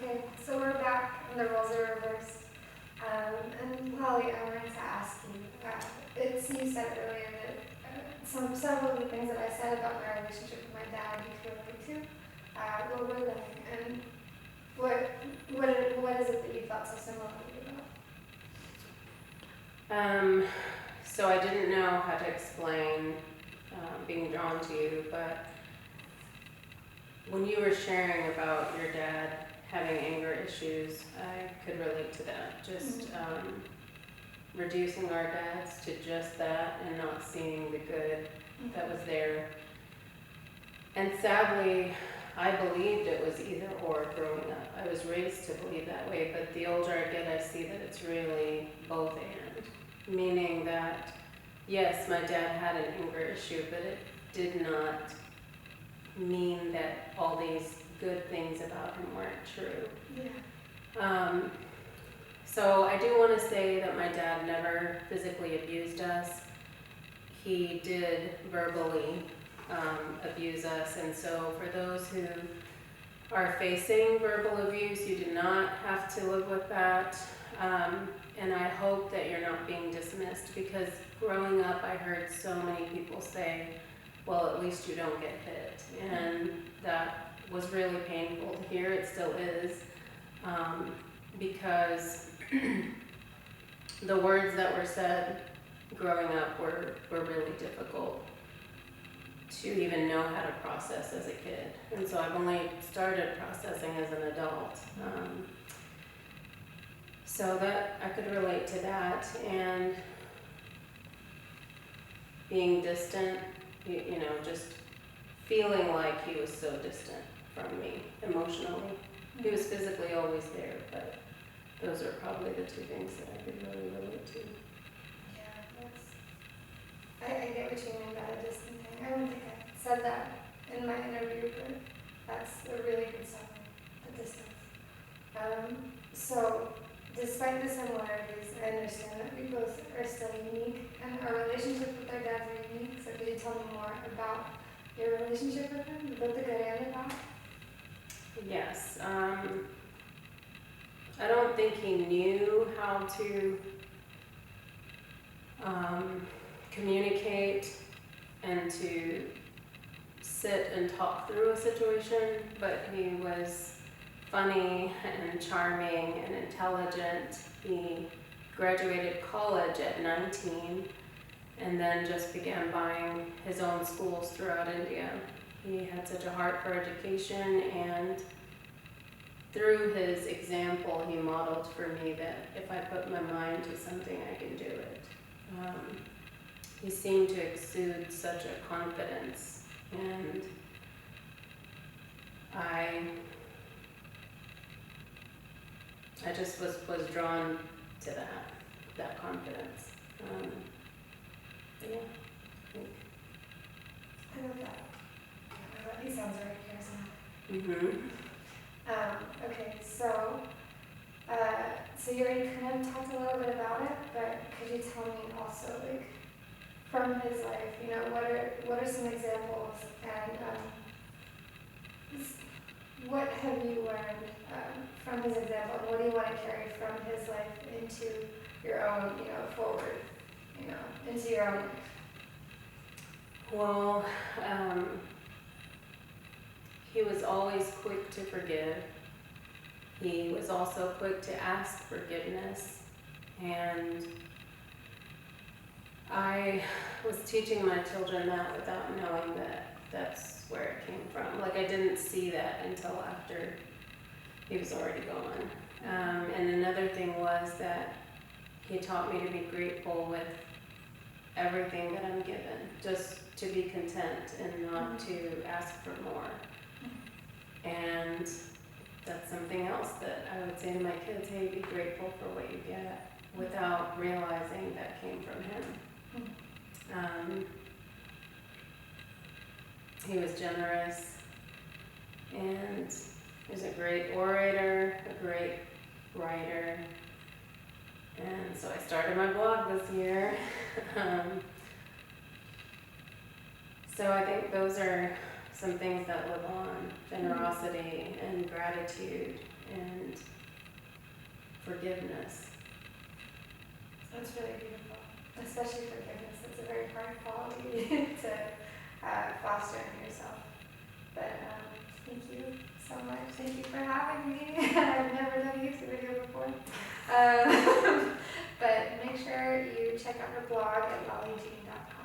Okay, so we're back and the roles are reversed. And Holly, I wanted to ask you, you said earlier that several of the things that I said about my relationship with my dad you could relate to. What were they? And what is it that you felt so similarly about? So I didn't know how to explain being drawn to you, but when you were sharing about your dad having anger issues, I could relate to that. Just reducing our dads to just that and not seeing the good that was there. And sadly, I believed it was either or growing up. I was raised to believe that way, but the older I get, I see that it's really both and. Meaning that, yes, my dad had an anger issue, but it did not mean that all these good things about him weren't true. Yeah. So I do want to say that my dad never physically abused us. He did verbally abuse us, and so for those who are facing verbal abuse, you do not have to live with that. And I hope that you're not being dismissed, because growing up I heard so many people say, well, at least you don't get hit. And that was really painful to hear. It still is, because the words that were said growing up were really difficult to even know how to process as a kid. And so I've only started processing as an adult. So that I could relate to that, and being distant, you know, just feeling like he was so distant from me emotionally. He was physically always there, but those are probably the two things that I could really relate to. Yeah, I get what you mean by the distant thing. I don't think I said that in my interview, but that's a really good summary, the distance. So, despite the similarities, I understand that we both are still unique, and our relationship with our dads are unique. So, could you tell me more about your relationship with him, both the good and the bad? Yes. I don't think he knew how to communicate and to sit and talk through a situation, but he was funny and charming and intelligent. He graduated college at 19 and then just began buying his own schools throughout India. He had such a heart for education, and through his example, he modeled for me that if I put my mind to something, I can do it. He seemed to exude such a confidence, and I just was drawn to that confidence. Yeah, I think. I love that. He sounds very charismatic. Okay, so you already kind of talked a little bit about it, but could you tell me also, like, from his life, you know, what are some examples, and what have you learned from his example, and what do you want to carry from his life into your own, you know, forward, you know, into your own life? Well, he was always quick to forgive. He was also quick to ask forgiveness, and I was teaching my children that without knowing that that's where it came from. Like, I didn't see that until after he was already gone. And another thing was that he taught me to be grateful with everything that I'm given, just to be content and not to ask for more. And that's something else that I would say to my kids, hey, be grateful for what you get, without realizing that came from him. He was generous, and he was a great orator, a great writer, and so I started my blog this year. So I think those are some things that live on: generosity and gratitude and forgiveness. That's really beautiful, especially forgiveness. It's a very hard quality to foster in yourself. But thank you so much. Thank you for having me. I've never done a YouTube video before. But make sure you check out her blog at lalijean.com.